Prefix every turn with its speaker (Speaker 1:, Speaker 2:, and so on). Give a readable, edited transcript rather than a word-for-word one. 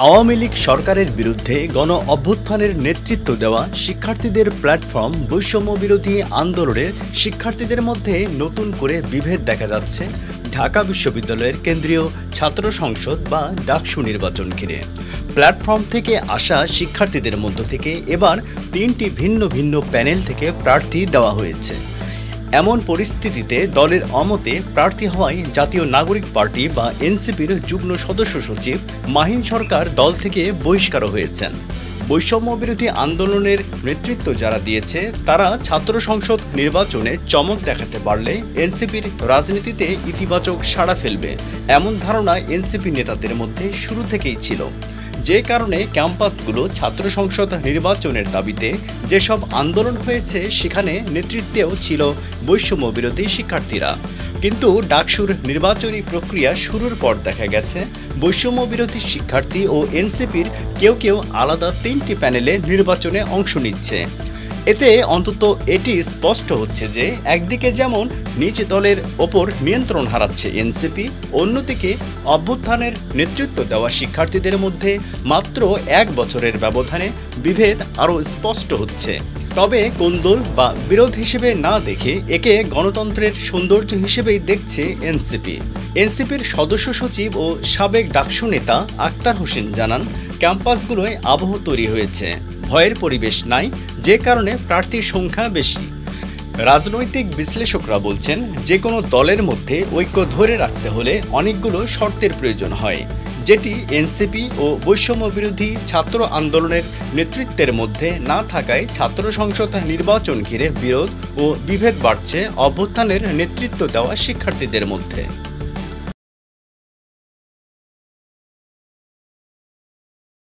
Speaker 1: আওয়ামী লীগ সরকারের বিরুদ্ধে গণ অভ্যুত্থানের নেতৃত্ব দেওয়া শিক্ষার্থীদের প্ল্যাটফর্ম বৈষম্য বিরোধী আন্দোলনের শিক্ষার্থীদের মধ্যে নতুন করে বিভেদ দেখা যাচ্ছে ঢাকা বিশ্ববিদ্যালয়ের কেন্দ্রীয় ছাত্র সংসদ বা ডাকসু নির্বাচন ঘিরে। প্ল্যাটফর্ম থেকে আসা শিক্ষার্থীদের মধ্য থেকে এবার 3টি ভিন্ন ভিন্ন প্যানেল থেকে প্রার্থী দেওয়া হয়েছে। এমন পরিস্থিতিতে দলের অমতে প্রার্থী হওয়ায় জাতীয় নাগরিক পার্টি বা এনসিপির যুগ্ম সদস্য সচিব মাহিন সরকার দল থেকে বহিষ্কার হয়েছেন। বৈষম্য বিরোধী আন্দোলনের নেতৃত্ব যারা দিয়েছে তারা ছাত্র সংসদ নির্বাচনে চমক দেখাতে পারলে এনসিপির রাজনীতিতে ইতিবাচক সাড়া ফেলবে এমন ধারণা এনসিপি নেতাদের মধ্যে শুরু থেকেই ছিল। যে কারণে ক্যাম্পাসগুলো ছাত্র সংসদ নির্বাচনের দাবিতে যেসব আন্দোলন হয়েছে সেখানে নেতৃত্বেও ছিল বৈষম্য বিরোধী শিক্ষার্থীরা। কিন্তু ডাকসুর নির্বাচনী প্রক্রিয়া শুরুর পর দেখা গেছে বৈষম্য বিরোধী শিক্ষার্থী ও এনসিপির কেউ কেউ আলাদা 3টি প্যানেলে নির্বাচনে অংশ নিচ্ছে। এতে অন্তত এটি স্পষ্ট হচ্ছে যে একদিকে যেমন নিজ দলের ওপর নিয়ন্ত্রণ হারাচ্ছে এনসিপি, অন্যদিকে অভ্যুত্থানের নেতৃত্ব দেওয়া শিক্ষার্থীদের মধ্যে মাত্র 1 বছরের ব্যবধানে বিভেদ আরও স্পষ্ট হচ্ছে। তবে কোন্দল বা বিরোধ হিসেবে না দেখে একে গণতন্ত্রের সৌন্দর্য হিসেবেই দেখছে এনসিপি। এনসিপির সদস্য সচিব ও সাবেক ডাকসু নেতা আক্তার হোসেন জানান, ক্যাম্পাসগুলোয় আবহ তৈরি হয়েছে, ভয়ের পরিবেশ নাই, যে কারণে প্রার্থীর সংখ্যা বেশি। রাজনৈতিক বিশ্লেষকরা বলছেন যে কোনো দলের মধ্যে ঐক্য ধরে রাখতে হলে অনেকগুলো শর্তের প্রয়োজন হয়, যেটি এনসিপি ও বৈষম্য বিরোধী ছাত্র আন্দোলনের নেতৃত্বের মধ্যে না থাকায় ছাত্র সংসদ নির্বাচন ঘিরে বিরোধ ও বিভেদ বাড়ছে অভ্যুত্থানের নেতৃত্ব দেওয়া শিক্ষার্থীদের মধ্যে।